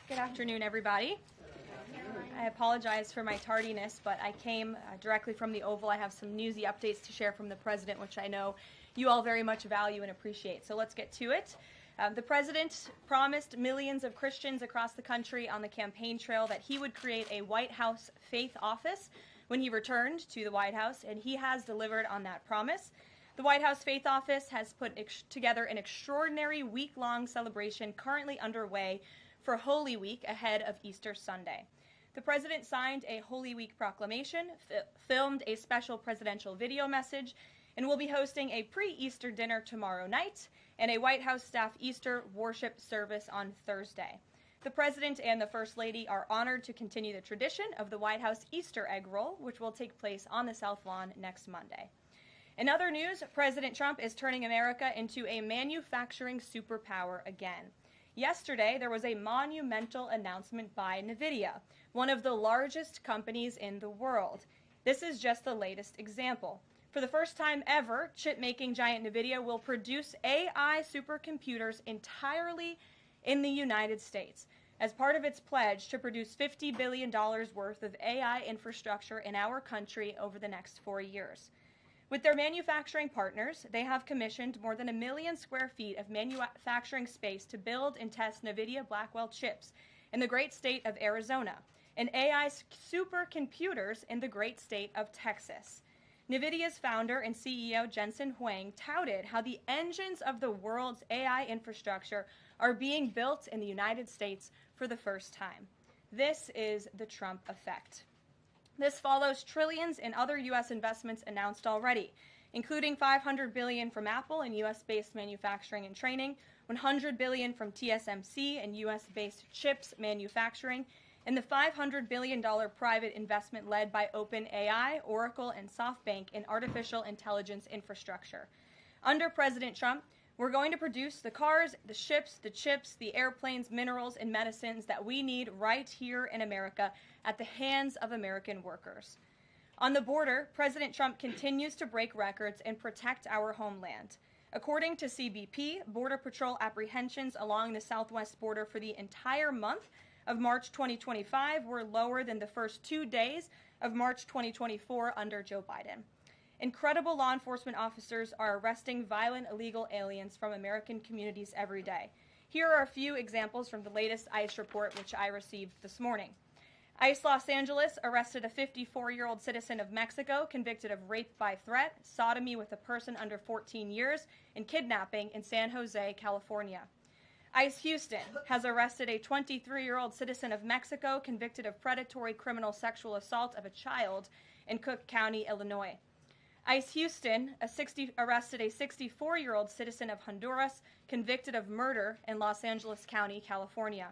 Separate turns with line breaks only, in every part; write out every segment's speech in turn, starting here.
Good afternoon, everybody. I apologize for my tardiness, but I came directly from the Oval. I have some newsy updates to share from the President, which I know you all very much value and appreciate. So let's get to it. The President promised millions of Christians across the country on the campaign trail that he would create a White House faith office when he returned to the White House, and he has delivered on that promise. The White House Faith Office has put together an extraordinary week-long celebration currently underway for Holy Week ahead of Easter Sunday. The President signed a Holy Week proclamation, filmed a special presidential video message, and will be hosting a pre-Easter dinner tomorrow night and a White House staff Easter worship service on Thursday. The President and the First Lady are honored to continue the tradition of the White House Easter egg roll, which will take place on the South Lawn next Monday. In other news, President Trump is turning America into a manufacturing superpower again. Yesterday, there was a monumental announcement by NVIDIA, one of the largest companies in the world. This is just the latest example. For the first time ever, chip-making giant NVIDIA will produce AI supercomputers entirely in the United States as part of its pledge to produce $50 billion worth of AI infrastructure in our country over the next 4 years. With their manufacturing partners, they have commissioned more than 1 million square feet of manufacturing space to build and test NVIDIA Blackwell chips in the great state of Arizona and AI supercomputers in the great state of Texas. NVIDIA's founder and CEO Jensen Huang touted how the engines of the world's AI infrastructure are being built in the United States for the first time. This is the Trump effect. This follows trillions in other U.S. investments announced already, including $500 billion from Apple in U.S.-based manufacturing and training, $100 billion from TSMC and U.S.-based chips manufacturing, and the $500 billion private investment led by OpenAI, Oracle, and SoftBank in artificial intelligence infrastructure. Under President Trump, we're going to produce the cars, the ships, the chips, the airplanes, minerals, and medicines that we need right here in America at the hands of American workers. On the border, President Trump continues to break records and protect our homeland. According to CBP, Border Patrol apprehensions along the southwest border for the entire month of March 2025 were lower than the first 2 days of March 2024 under Joe Biden. Incredible law enforcement officers are arresting violent illegal aliens from American communities every day. Here are a few examples from the latest ICE report, which I received this morning. ICE Los Angeles arrested a 54-year-old citizen of Mexico convicted of rape by threat, sodomy with a person under 14 years, and kidnapping in San Jose, California. ICE Houston has arrested a 23-year-old citizen of Mexico convicted of predatory criminal sexual assault of a child in Cook County, Illinois. ICE Houston arrested a 64-year-old citizen of Honduras convicted of murder in Los Angeles County, California.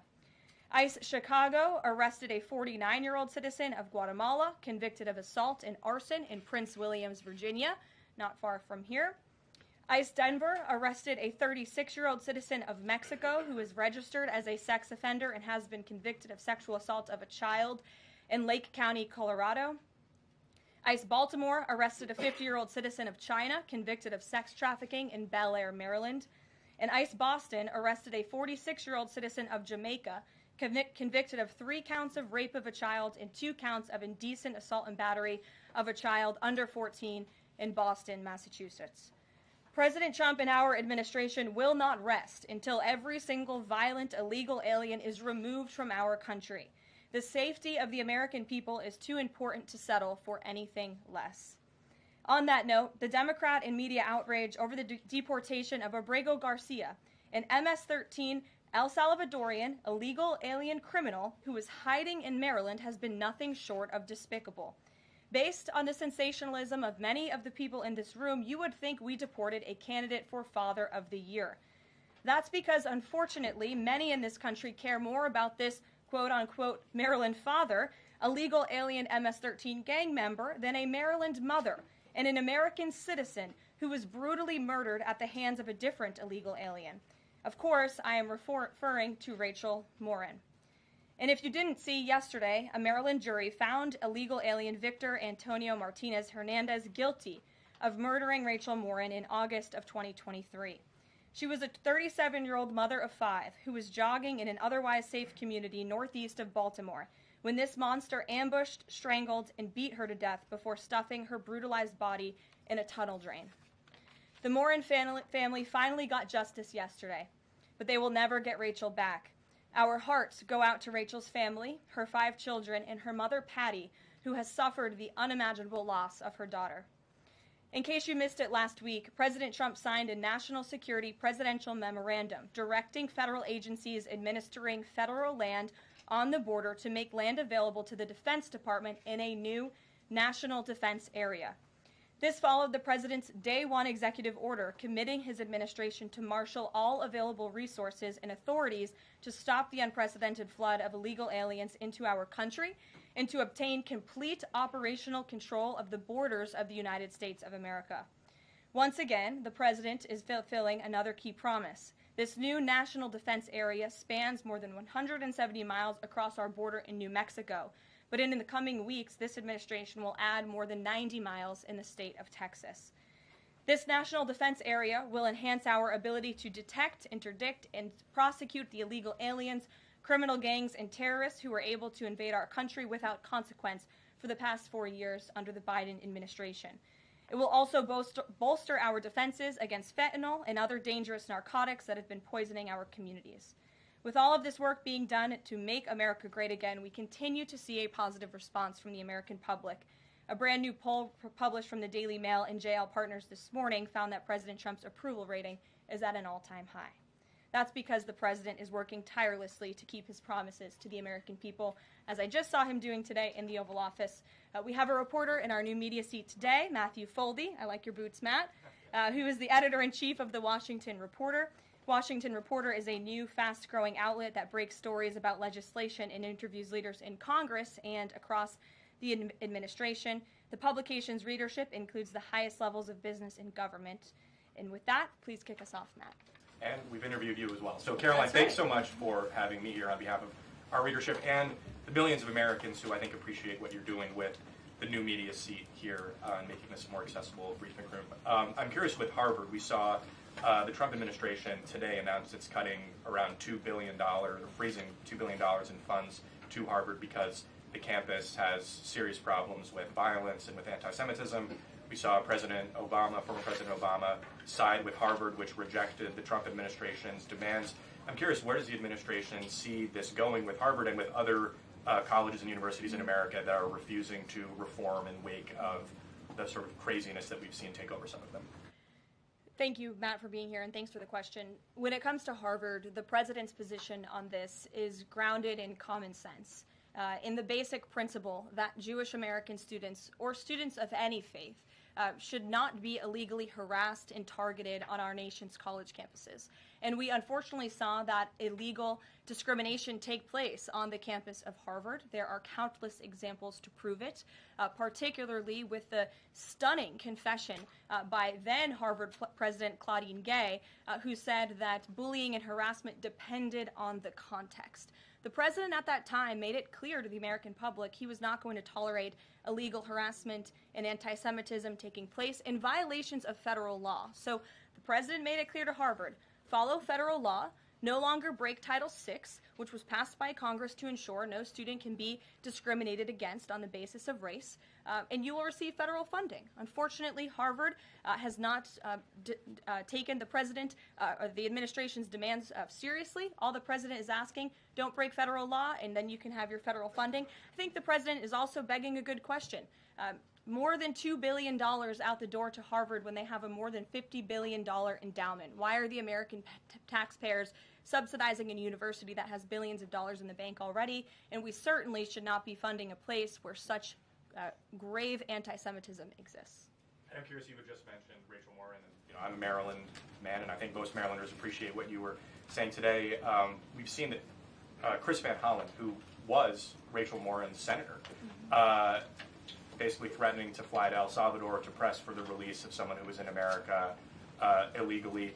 ICE Chicago arrested a 49-year-old citizen of Guatemala convicted of assault and arson in Prince Williams, Virginia, not far from here. ICE Denver arrested a 36-year-old citizen of Mexico who is registered as a sex offender and has been convicted of sexual assault of a child in Lake County, Colorado. ICE Baltimore arrested a 50-year-old citizen of China convicted of sex trafficking in Bel Air, Maryland. And ICE Boston arrested a 46-year-old citizen of Jamaica convicted of 3 counts of rape of a child and 2 counts of indecent assault and battery of a child under 14 in Boston, Massachusetts. President Trump and our administration will not rest until every single violent illegal alien is removed from our country. The safety of the American people is too important to settle for anything less. On that note, the Democrat and media outrage over the deportation of Abrego Garcia, an MS-13 El Salvadorian illegal alien criminal who is hiding in Maryland, has been nothing short of despicable. Based on the sensationalism of many of the people in this room, you would think we deported a candidate for Father of the Year. That's because, unfortunately, many in this country care more about this quote-unquote Maryland father, a legal alien MS-13 gang member, than a Maryland mother and an American citizen who was brutally murdered at the hands of a different illegal alien. Of course, I am referring to Rachel Morin. And if you didn't see yesterday, a Maryland jury found illegal alien Victor Antonio Martinez Hernandez guilty of murdering Rachel Morin in August of 2023. She was a 37-year-old mother of 5 who was jogging in an otherwise safe community northeast of Baltimore when this monster ambushed, strangled, and beat her to death before stuffing her brutalized body in a tunnel drain. The Morin family finally got justice yesterday, but they will never get Rachel back. Our hearts go out to Rachel's family, her 5 children, and her mother, Patty, who has suffered the unimaginable loss of her daughter. In case you missed it last week, President Trump signed a national security presidential memorandum directing federal agencies administering federal land on the border to make land available to the Defense Department in a new national defense area. This followed the president's Day 1 executive order committing his administration to marshal all available resources and authorities to stop the unprecedented flood of illegal aliens into our country and to obtain complete operational control of the borders of the United States of America. Once again, the president is fulfilling another key promise. This new national defense area spans more than 170 miles across our border in New Mexico, but in the coming weeks, this administration will add more than 90 miles in the state of Texas. This national defense area will enhance our ability to detect, interdict, and prosecute the illegal aliens, criminal gangs, and terrorists who were able to invade our country without consequence for the past 4 years under the Biden administration. It will also bolster our defenses against fentanyl and other dangerous narcotics that have been poisoning our communities. With all of this work being done to make America great again, we continue to see a positive response from the American public. A brand new poll published from the Daily Mail and JL Partners this morning found that President Trump's approval rating is at an all-time high. That's because the president is working tirelessly to keep his promises to the American people, as I just saw him doing today in the Oval Office. We have a reporter in our new media seat today, Matthew Foldy. I like your boots, Matt, who is the editor-in-chief of the Washington Reporter. Washington Reporter is a new, fast-growing outlet that breaks stories about legislation and interviews leaders in Congress and across the administration. The publication's readership includes the highest levels of business and government. And with that, please kick us off, Matt.
And we've interviewed you as well. So, Karoline, thanks so much for having me here on behalf of our readership and the millions of Americans who I think appreciate what you're doing with the new media seat here and making this a more accessible briefing room. I'm curious with Harvard. We saw the Trump administration today announced it's cutting around $2 billion, or freezing $2 billion in funds to Harvard because the campus has serious problems with violence and with anti-Semitism. We saw former President Obama, side with Harvard, which rejected the Trump administration's demands. I'm curious, where does the administration see this going with Harvard and with other colleges and universities in America that are refusing to reform in wake of the sort of craziness that we've seen take over some of them?
Thank you, Matt, for being here, and thanks for the question. When it comes to Harvard, the president's position on this is grounded in common sense, in the basic principle that Jewish American students, or students of any faith, should not be illegally harassed and targeted on our nation's college campuses. And we unfortunately saw that illegal discrimination take place on the campus of Harvard. There are countless examples to prove it, particularly with the stunning confession by then Harvard President Claudine Gay, who said that bullying and harassment depended on the context. The president at that time made it clear to the American public he was not going to tolerate illegal harassment and anti-Semitism taking place in violations of federal law. So the president made it clear to Harvard, follow federal law, no longer break Title VI, which was passed by Congress to ensure no student can be discriminated against on the basis of race, and you will receive federal funding. Unfortunately, Harvard has not taken the president or the administration's demands seriously. All the president is asking, don't break federal law, and then you can have your federal funding. I think the president is also begging a good question. More than $2 billion out the door to Harvard when they have a more than $50 billion endowment. Why are the American taxpayers subsidizing a university that has billions of dollars in the bank already? And we certainly should not be funding a place where such grave anti-Semitism exists.
And I'm curious, you had just mentioned Rachel Morin, and I'm a Maryland man, and I think most Marylanders appreciate what you were saying today. We've seen that Chris Van Hollen, who was Rachel Morin's senator, basically threatening to fly to El Salvador to press for the release of someone who was in America illegally.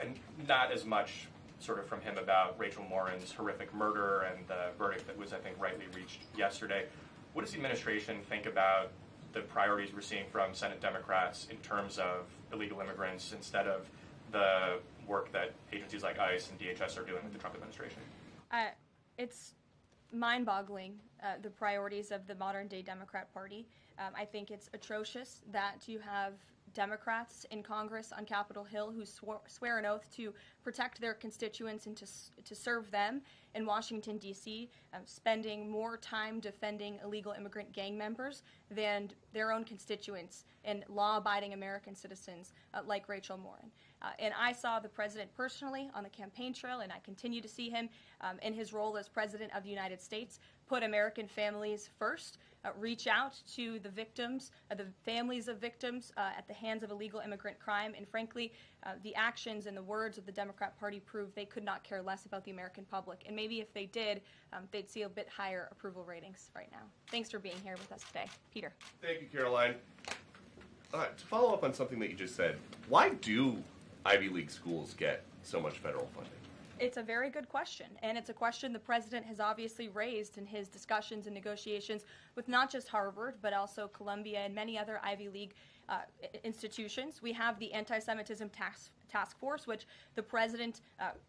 and not as much sort of from him about Rachel Morin's horrific murder and the verdict that was, I think, rightly reached yesterday. What does the administration think about the priorities we're seeing from Senate Democrats in terms of illegal immigrants instead of the work that agencies like ICE and DHS are doing with the Trump administration?
It's mind-boggling, the priorities of the modern-day Democrat Party. I think it's atrocious that you have Democrats in Congress on Capitol Hill who swear an oath to protect their constituents and to serve them in Washington, D.C., spending more time defending illegal immigrant gang members than their own constituents and law-abiding American citizens like Rachel Morin. And I saw the president personally on the campaign trail, and I continue to see him in his role as president of the United States, put American families first, reach out to the victims, the families of victims at the hands of illegal immigrant crime, and frankly, the actions and the words of the Democrat Party prove they could not care less about the American public. And maybe if they did, they'd see a bit higher approval ratings right now. Thanks for being here with us today. Peter.
Thank you, Karoline. To follow up on something that you just said, why do Ivy League schools get so much federal funding?
It's a very good question, and it's a question the president has obviously raised in his discussions and negotiations with not just Harvard, but also Columbia and many other Ivy League institutions. We have the Anti-Semitism Task Force, which the president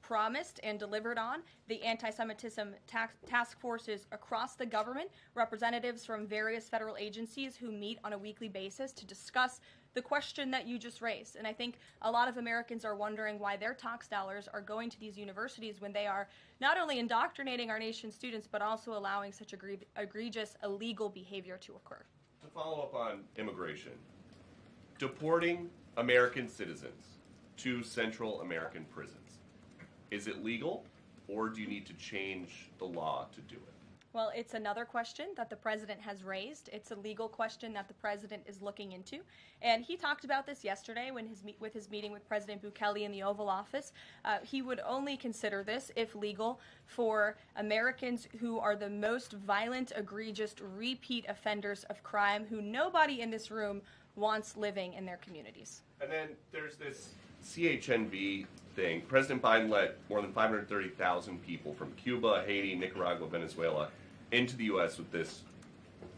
promised and delivered on. The Anti-Semitism Task Force is across the government, representatives from various federal agencies who meet on a weekly basis to discuss the question that you just raised. And I think a lot of Americans are wondering why their tax dollars are going to these universities when they are not only indoctrinating our nation's students, but also allowing such egregious illegal behavior to occur.
To follow up on immigration, deporting American citizens to Central American prisons, is it legal, or do you need to change the law to do it?
Well, it's another question that the president has raised. It's a legal question that the president is looking into. And he talked about this yesterday with his meeting with President Bukele in the Oval Office. He would only consider this, if legal, for Americans who are the most violent, egregious, repeat offenders of crime who nobody in this room wants living in their communities.
And then there's this CHNV thing. President Biden let more than 530,000 people from Cuba, Haiti, Nicaragua, Venezuela into the U.S. with this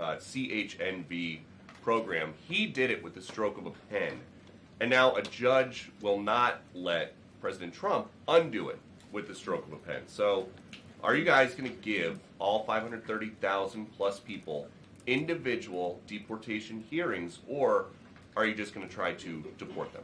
CHNV program. He did it with the stroke of a pen. And now a judge will not let President Trump undo it with the stroke of a pen. So are you guys going to give all 530,000 plus people individual deportation hearings, or are you just going to try to deport them?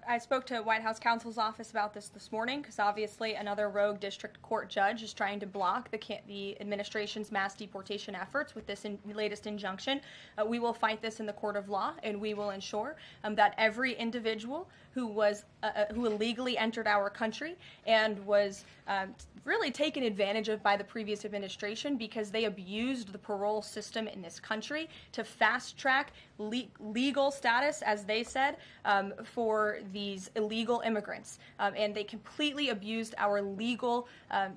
I spoke to White House counsel's office about this morning because obviously another rogue district court judge is trying to block the administration's mass deportation efforts with this latest injunction. We will fight this in the court of law, and we will ensure that every individual who illegally entered our country and was really taken advantage of by the previous administration because they abused the parole system in this country to fast-track legal status, as they said, for these illegal immigrants. And they completely abused our legal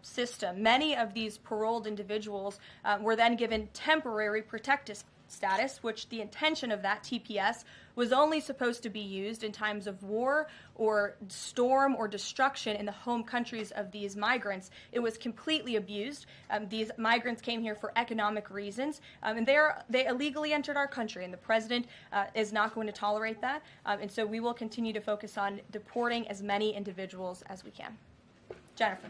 system. Many of these paroled individuals were then given temporary protective status, which the intention of that, TPS, was only supposed to be used in times of war or storm or destruction in the home countries of these migrants. It was completely abused. These migrants came here for economic reasons, and they illegally entered our country, and the president is not going to tolerate that. And so we will continue to focus on deporting as many individuals as we can. Jennifer.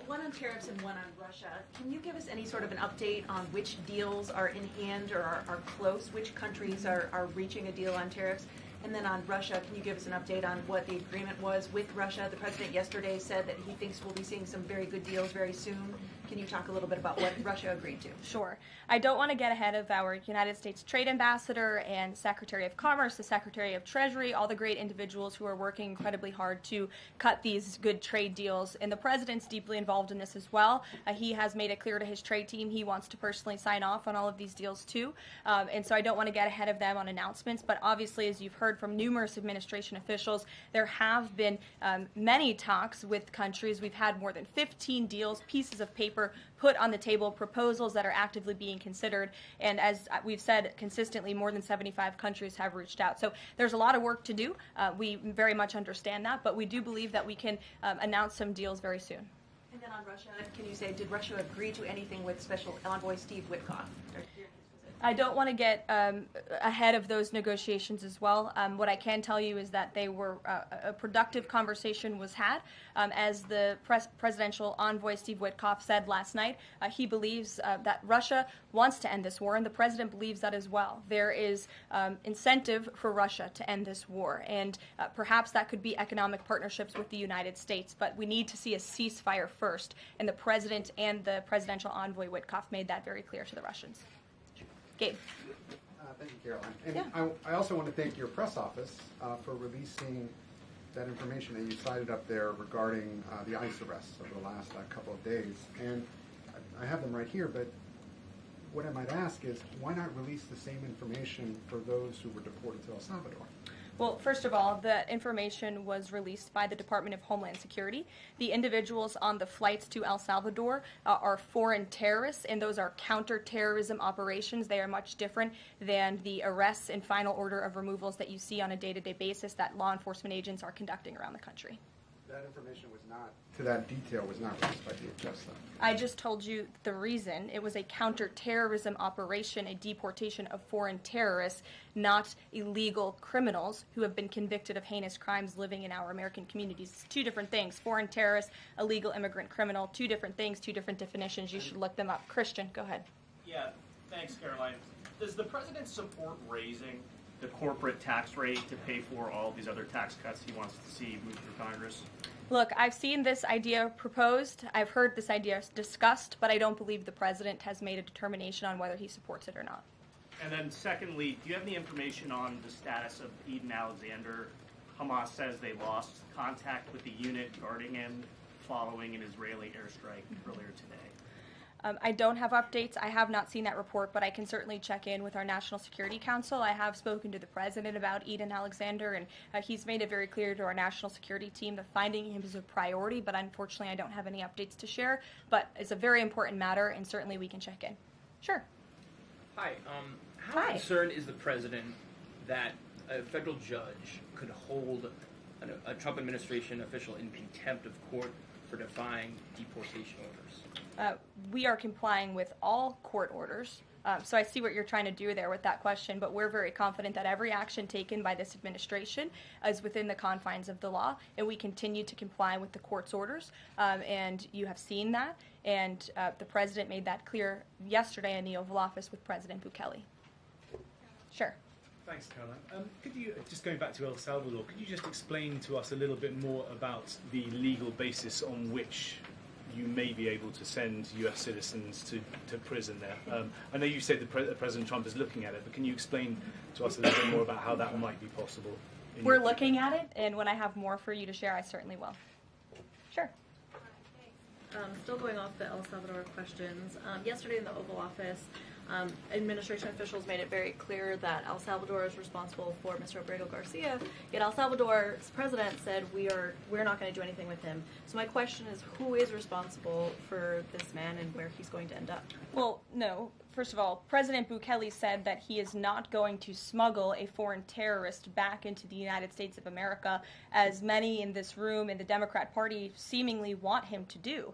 One on tariffs and one on Russia. Can you give us any sort of an update on which deals are in hand or are close? Which countries are reaching a deal on tariffs? And then on Russia, can you give us an update on what the agreement was with Russia? The president yesterday said that he thinks we'll be seeing some very good deals very soon. Can you talk a little bit about what Russia agreed to?
Sure. I don't want to get ahead of our United States Trade Ambassador and Secretary of Commerce, the Secretary of Treasury, all the great individuals who are working incredibly hard to cut these good trade deals. And the president's deeply involved in this as well. He has made it clear to his trade team he wants to personally sign off on all of these deals too. And so I don't want to get ahead of them on announcements. But obviously, as you've heard heard from numerous administration officials, there have been many talks with countries. We've had more than 15 deals, pieces of paper put on the table, proposals that are actively being considered. And as we've said consistently, more than 75 countries have reached out. So there's a lot of work to do. We very much understand that, but we do believe that we can announce some deals very soon.
And then on Russia, can you say, did Russia agree to anything with Special Envoy Steve Witkoff?
I don't want to get ahead of those negotiations as well. What I can tell you is that they were a productive conversation was had. As the presidential envoy Steve Witkoff said last night, he believes that Russia wants to end this war, and the president believes that as well. There is incentive for Russia to end this war, and perhaps that could be economic partnerships with the United States, but we need to see a ceasefire first, and the president and the presidential envoy Witkoff made that very clear to the Russians. Gabe.
Thank you, Caroline. And
Yeah.
I also want to thank your press office for releasing that information that you cited up there regarding the ICE arrests over the last couple of days. And I have them right here, but what I might ask is, why not release the same information for those who were deported to El Salvador?
Well, first of all, the information was released by the Department of Homeland Security. The individuals on the flights to El Salvador are foreign terrorists, and those are counterterrorism operations. They are much different than the arrests and final order of removals that you see on a day-to-day basis that law enforcement agents are conducting around the country.
That information was not, to that detail, was not released by DHS, though.
I just told you the reason. It was a counterterrorism operation, a deportation of foreign terrorists, not illegal criminals who have been convicted of heinous crimes living in our American communities. It's two different things. Foreign terrorist, illegal immigrant criminal, two different things, two different definitions. You should look them up. Christian, go ahead.
Yeah, thanks, Caroline. Does the president support raising the corporate tax rate to pay for all these other tax cuts he wants to see move through Congress?
Look, I've seen this idea proposed. I've heard this idea discussed, but I don't believe the president has made a determination on whether he supports it or not.
And then secondly, do you have any information on the status of Eden Alexander? Hamas says they lost contact with the unit guarding him following an Israeli airstrike earlier today.
I don't have updates. I have not seen that report, but I can certainly check in with our National Security Council. I have spoken to the president about Eden Alexander, and he's made it very clear to our national security team that finding him is a priority, but unfortunately I don't have any updates to share. But it's a very important matter, and certainly we can check in. Sure.
Hi. How concerned is the president that a federal judge could hold a Trump administration official in contempt of court for defying deportation orders?
We are complying with all court orders. So I see what you're trying to do there with that question, but we're very confident that every action taken by this administration is within the confines of the law, and we continue to comply with the court's orders. And you have seen that, and the president made that clear yesterday in the Oval Office with President Bukele. Sure.
Thanks, Caroline. Could you, just going back to El Salvador, could you just explain to us a little bit more about the legal basis on which you may be able to send U.S. citizens to prison there? I know you said that President Trump is looking at it, but can you explain to us a little bit more about how that might be possible?
We're looking at it, and when I have more for you to share, I certainly will. Sure.
Still going off the El Salvador questions, yesterday in the Oval Office, administration officials made it very clear that El Salvador is responsible for Mr. Abrego Garcia, yet El Salvador's president said we're not going to do anything with him. So my question is, who is responsible for this man and where he's going to end up?
Well, no. First of all, President Bukele said that he is not going to smuggle a foreign terrorist back into the United States of America, as many in this room in the Democrat Party seemingly want him to do.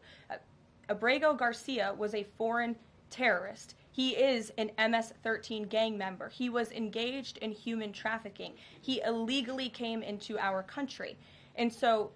Abrego Garcia was a foreign terrorist. He is an MS-13 gang member. He was engaged in human trafficking. He illegally came into our country. And so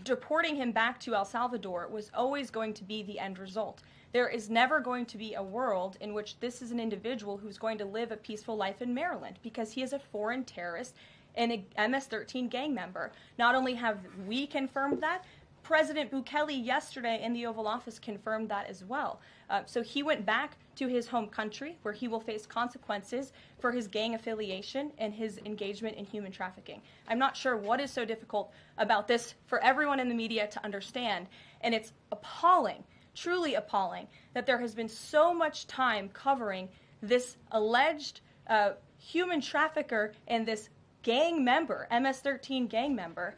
deporting him back to El Salvador was always going to be the end result. There is never going to be a world in which this is an individual who's going to live a peaceful life in Maryland, because he is a foreign terrorist and a MS-13 gang member. Not only have we confirmed that, President Bukele yesterday in the Oval Office confirmed that as well. So he went back to his home country, where he will face consequences for his gang affiliation and his engagement in human trafficking. I'm not sure what is so difficult about this for everyone in the media to understand, and it's appalling, truly appalling, that there has been so much time covering this alleged human trafficker and this gang member, MS-13 gang member.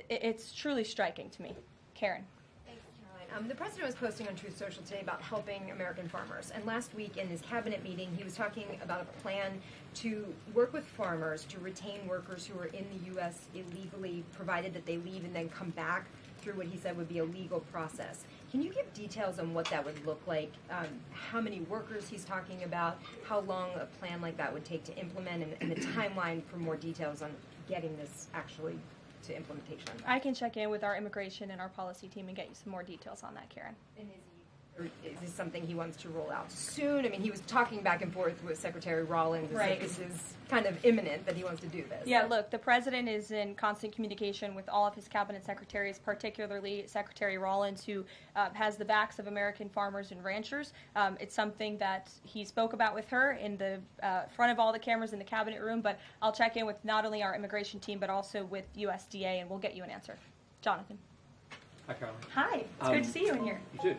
It's truly striking to me. Karen.
Thanks, Caroline. The president was posting on Truth Social today about helping American farmers. And last week in his cabinet meeting, he was talking about a plan to work with farmers to retain workers who are in the U.S. illegally, provided that they leave and then come back through what he said would be a legal process. Can you give details on what that would look like, how many workers he's talking about, how long a plan like that would take to implement, and the timeline for more details on getting this actually to implementation?
I can check in with our immigration and our policy team and get you some more details on that, Karen.
And is this something he wants to roll out soon? I mean, he was talking back and forth with Secretary Rollins.
Right.
This is kind of imminent that he wants to do this.
Yeah, look, the president is in constant communication with all of his cabinet secretaries, particularly Secretary Rollins, who has the backs of American farmers and ranchers. It's something that he spoke about with her in the front of all the cameras in the cabinet room, but I'll check in with not only our immigration team, but also with USDA, and we'll get you an answer. Jonathan.
Hi, Caroline.
Hi, it's good to see you in here.
You too.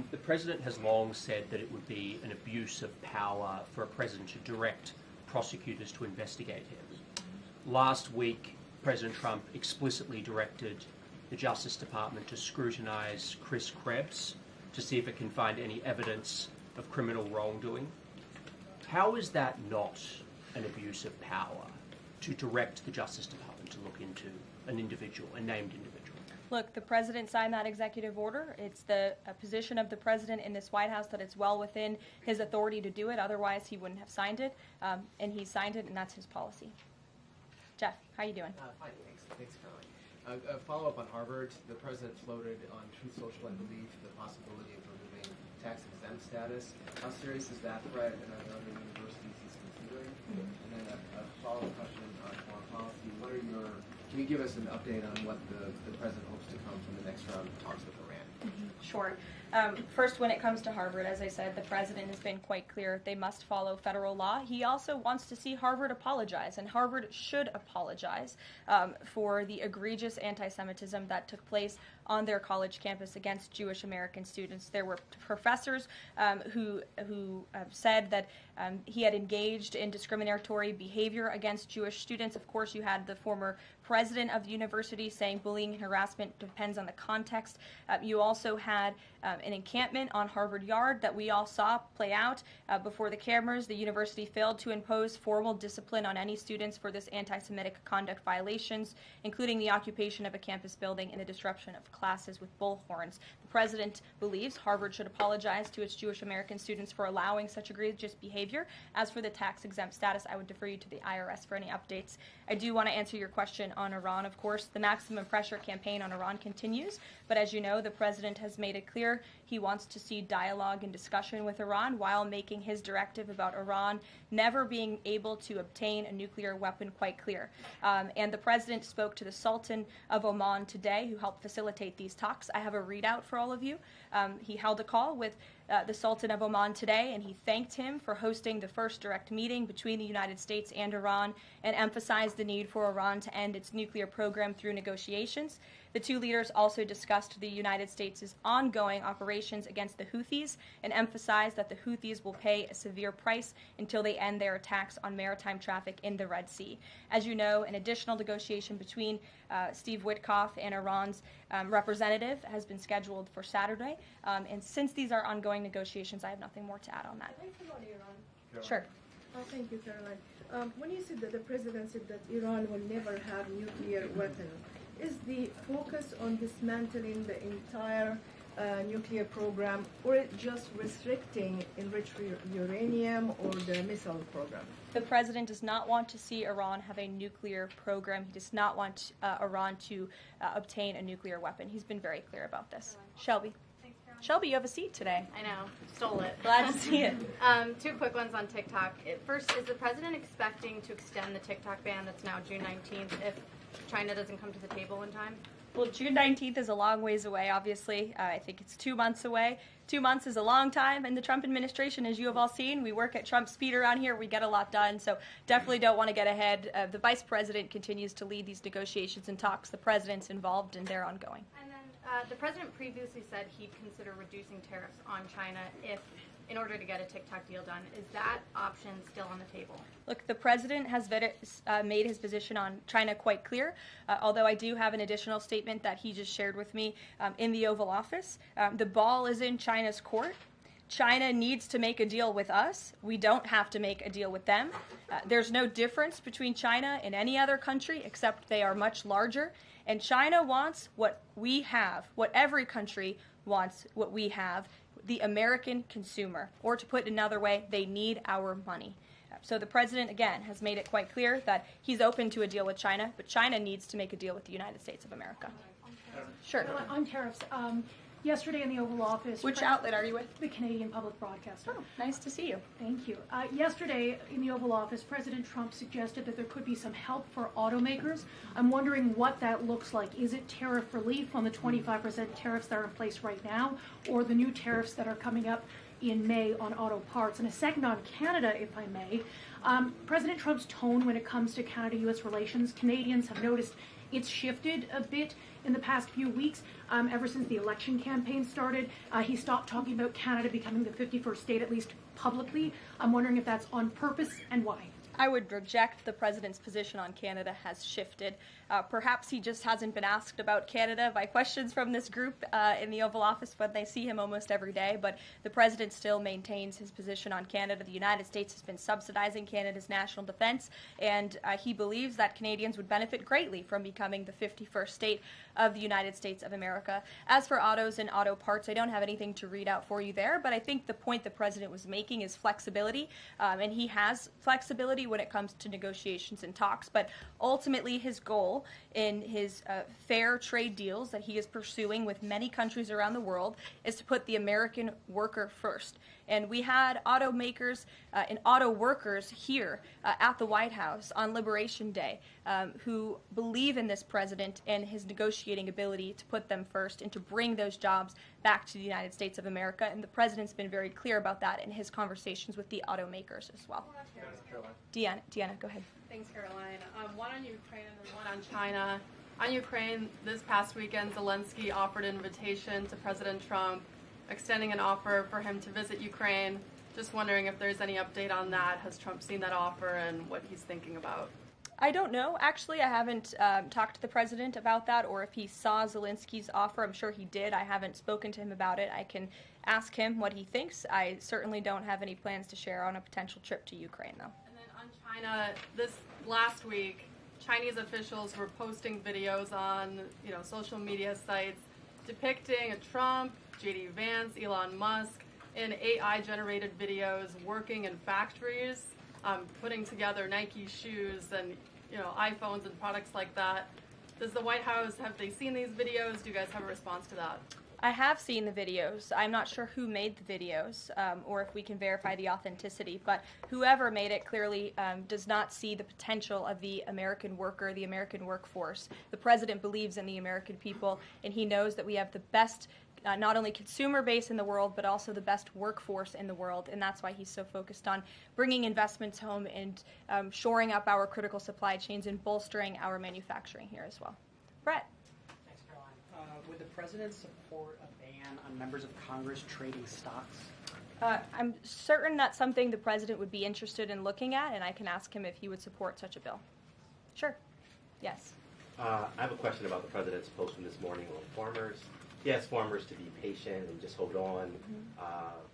The president has long said that it would be an abuse of power for a president to direct prosecutors to investigate him. Last week, President Trump explicitly directed the Justice Department to scrutinize Chris Krebs to see if it can find any evidence of criminal wrongdoing. How is that not an abuse of power to direct the Justice Department to look into an individual, a named individual?
Look, the president signed that executive order. It's the position of the president in this White House that it's well within his authority to do it. Otherwise, he wouldn't have signed it, and he signed it, and that's his policy. Jeff, how you doing?
Fine, thanks, Caroline. A follow-up on Harvard. The president floated on Truth Social, I believe, the possibility of removing tax-exempt status. How serious is that threat, and are there other universities he's considering? And then a follow-up question on foreign policy. Can you give us an update on what the president hopes to come from the next round of talks with Iran?
Sure. First, when it comes to Harvard, as I said, the president has been quite clear they must follow federal law. He also wants to see Harvard apologize, and Harvard should apologize for the egregious anti-Semitism that took place on their college campus against Jewish American students. There were professors who said that he had engaged in discriminatory behavior against Jewish students. Of course, you had the former president of the university saying bullying and harassment depends on the context. You also had an encampment on Harvard Yard that we all saw play out before the cameras. The university failed to impose formal discipline on any students for this anti-Semitic conduct violations, including the occupation of a campus building and the disruption of classes with bullhorns. The president believes Harvard should apologize to its Jewish American students for allowing such egregious behavior. As for the tax-exempt status, I would defer you to the IRS for any updates. I do want to answer your question on Iran, of course. The maximum pressure campaign on Iran continues, but as you know, the president has made it clear he wants to see dialogue and discussion with Iran while making his directive about Iran never being able to obtain a nuclear weapon quite clear. And the president spoke to the Sultan of Oman today, who helped facilitate these talks. I have a readout for all of you. He held a call with the Sultan of Oman today, and he thanked him for hosting the first direct meeting between the United States and Iran and emphasized the need for Iran to end its nuclear program through negotiations. The two leaders also discussed the United States' ongoing operations against the Houthis and emphasized that the Houthis will pay a severe price until they end their attacks on maritime traffic in the Red Sea. As you know, an additional negotiation between Steve Witkoff and Iran's representative has been scheduled for Saturday. And since these are ongoing negotiations, I have nothing more to add on that. Sure.
Thank you, Caroline. When you said that the president said that Iran will never have nuclear weapons, is the focus on dismantling the entire nuclear program, or just restricting enriched uranium or the missile program?
The president does not want to see Iran have a nuclear program. He does not want Iran to obtain a nuclear weapon. He's been very clear about this. Shelby. Shelby, you have a seat today.
I know. Stole it.
Glad to see it.
Two quick ones on TikTok. First, is the president expecting to extend the TikTok ban that's now June 19th if China doesn't come to the table in time?
Well, June 19th is a long ways away, obviously. I think it's 2 months away. 2 months is a long time in the Trump administration, as you have all seen. We work at Trump speed around here. We get a lot done, so definitely don't want to get ahead. The vice president continues to lead these negotiations and talks. The president's involved, and they're ongoing.
And then the president previously said he'd consider reducing tariffs on China if in order to get a TikTok deal done. Is that option still on the table?
Look, the president has made his position on China quite clear, although I do have an additional statement that he just shared with me in the Oval Office. The ball is in China's court. China needs to make a deal with us. We don't have to make a deal with them. There's no difference between China and any other country except they are much larger. And China wants what we have, what every country wants, what we have, the American consumer. Or to put it another way, they need our money. So the president, again, has made it quite clear that he's open to a deal with China, but China needs to make a deal with the United States of America. Sure.
On tariffs, yesterday in the Oval Office...
Which outlet are you with?
The Canadian Public Broadcaster.
Oh, nice to see you.
Thank you. Yesterday in the Oval Office, President Trump suggested that there could be some help for automakers. I'm wondering what that looks like. Is it tariff relief on the 25% tariffs that are in place right now, or the new tariffs that are coming up in May on auto parts? And a second on Canada, if I may. President Trump's tone when it comes to Canada-U.S. relations, Canadians have noticed it's shifted a bit in the past few weeks. Ever since the election campaign started, he stopped talking about Canada becoming the 51st state, at least publicly. I'm wondering if that's on purpose and why.
I would reject the president's position on Canada has shifted. Perhaps he just hasn't been asked about Canada by questions from this group in the Oval Office, but they see him almost every day. But the president still maintains his position on Canada. The United States has been subsidizing Canada's national defense, and he believes that Canadians would benefit greatly from becoming the 51st state of the United States of America. As for autos and auto parts, I don't have anything to read out for you there, but I think the point the president was making is flexibility, and he has flexibility when it comes to negotiations and talks, but ultimately his goal in his fair trade deals that he is pursuing with many countries around the world is to put the American worker first. And we had automakers and auto workers here at the White House on Liberation Day who believe in this president and his negotiating ability to put them first and to bring those jobs back to the United States of America. And the president's been very clear about that in his conversations with the automakers as well. Deanna, go ahead.
Thanks, Caroline. One on Ukraine and one on China. On Ukraine, this past weekend, Zelensky offered an invitation to President Trump, extending an offer for him to visit Ukraine. Just wondering if there's any update on that. Has Trump seen that offer and what he's thinking about?
I don't know. Actually, I haven't talked to the president about that, or if he saw Zelensky's offer. I'm sure he did. I haven't spoken to him about it. I can ask him what he thinks. I certainly don't have any plans to share on a potential trip to Ukraine, though.
And then on China, this last week, Chinese officials were posting videos on social media sites depicting a Trump, J.D. Vance, Elon Musk in AI-generated videos working in factories, putting together Nike shoes and iPhones and products like that. Does the White House, have they seen these videos? Do you guys have a response to that?
I have seen the videos. I'm not sure who made the videos or if we can verify the authenticity, but whoever made it clearly does not see the potential of the American worker, the American workforce. The president believes in the American people, and he knows that we have the best not only consumer base in the world, but also the best workforce in the world, and that's why he's so focused on bringing investments home and shoring up our critical supply chains and bolstering our manufacturing here as well. Brett.
Thanks, Caroline. Would the president support a ban on members of Congress trading stocks?
I'm certain that's something the president would be interested in looking at, and I can ask him if he would support such a bill. Sure. Yes.
I have a question about the president's post from this morning on farmers. He asked farmers to be patient and just hold on.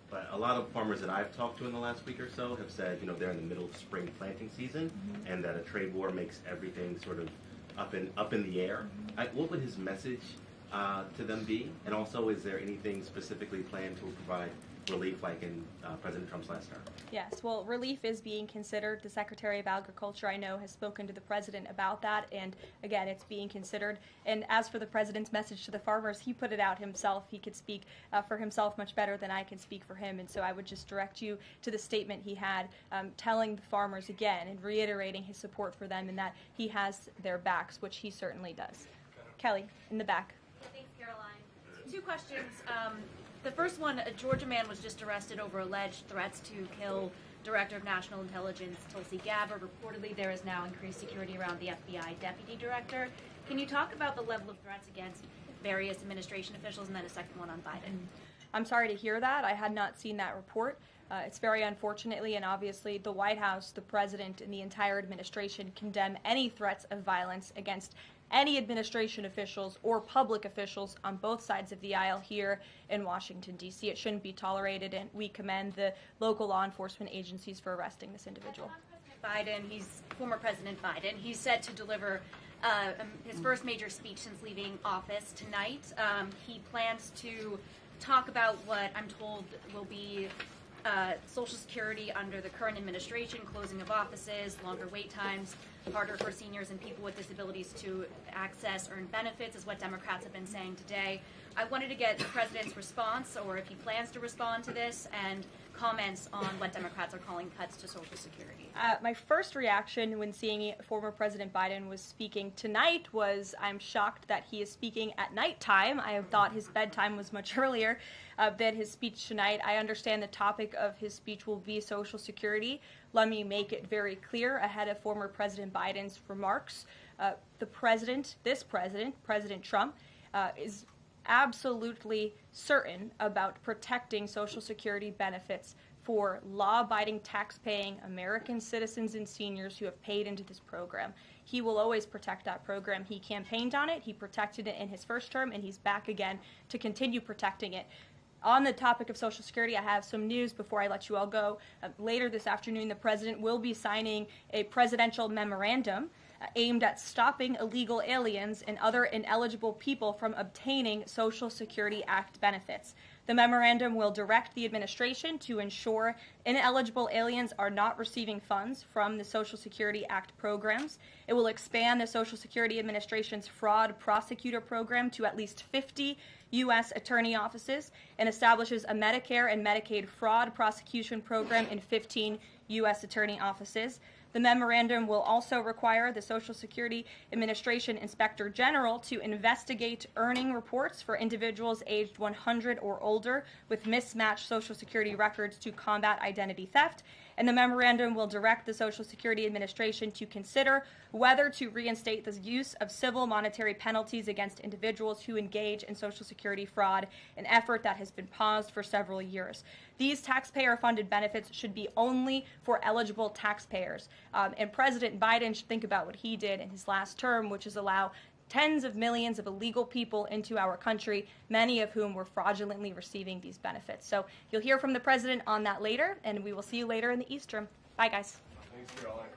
But a lot of farmers that I've talked to in the last week or so have said, they're in the middle of spring planting season, and that a trade war makes everything sort of up in the air. What would his message to them be? And also, is there anything specifically planned to provide relief like in President Trump's last term?
Yes, well, relief is being considered. The Secretary of Agriculture, I know, has spoken to the president about that, and again, it's being considered. And as for the president's message to the farmers, he put it out himself. He could speak for himself much better than I can speak for him, and so I would just direct you to the statement he had telling the farmers again and reiterating his support for them and that he has their backs, which he certainly does. Kelly, in the back.
Thanks, Caroline. 2 questions. The first one, a Georgia man was just arrested over alleged threats to kill Director of National Intelligence Tulsi Gabbard. Reportedly, there is now increased security around the FBI Deputy Director. Can you talk about the level of threats against various administration officials, and then a second one on Biden?
I'm sorry to hear that. I had not seen that report. It's very unfortunately, and obviously the White House, the president, and the entire administration condemn any threats of violence against any administration officials or public officials on both sides of the aisle here in Washington, D.C. It shouldn't be tolerated, and we commend the local law enforcement agencies for arresting this individual.
Former President Biden, he's set to deliver his first major speech since leaving office tonight. He plans to talk about what I'm told will be Social Security under the current administration, closing of offices, longer wait times, harder for seniors and people with disabilities to access earned benefits, is what Democrats have been saying today. I wanted to get the president's response, or if he plans to respond to this, and comments on what Democrats are calling cuts to Social Security.
My first reaction when seeing former President Biden was speaking tonight was, I'm shocked that he is speaking at nighttime. I thought his bedtime was much earlier than his speech tonight. I understand the topic of his speech will be Social Security. Let me make it very clear ahead of former President Biden's remarks. President Trump, is absolutely certain about protecting Social Security benefits for law-abiding, tax-paying American citizens and seniors who have paid into this program. He will always protect that program. He campaigned on it, he protected it in his first term, and he's back again to continue protecting it. On the topic of Social Security, I have some news before I let you all go. Later this afternoon, the president will be signing a presidential memorandum aimed at stopping illegal aliens and other ineligible people from obtaining Social Security Act benefits. The memorandum will direct the administration to ensure ineligible aliens are not receiving funds from the Social Security Act programs. It will expand the Social Security Administration's fraud prosecutor program to at least 50 U.S. attorney offices and establishes a Medicare and Medicaid fraud prosecution program in 15 U.S. attorney offices. The memorandum will also require the Social Security Administration Inspector General to investigate earning reports for individuals aged 100 or older with mismatched Social Security records to combat identity theft. And the memorandum will direct the Social Security Administration to consider whether to reinstate the use of civil monetary penalties against individuals who engage in Social Security fraud, an effort that has been paused for several years. These taxpayer-funded benefits should be only for eligible taxpayers. And President Biden should think about what he did in his last term, which is allow tens of millions of illegal people into our country, many of whom were fraudulently receiving these benefits. So you'll hear from the president on that later, and we will see you later in the East Room. Bye, guys.
Thanks, Caroline.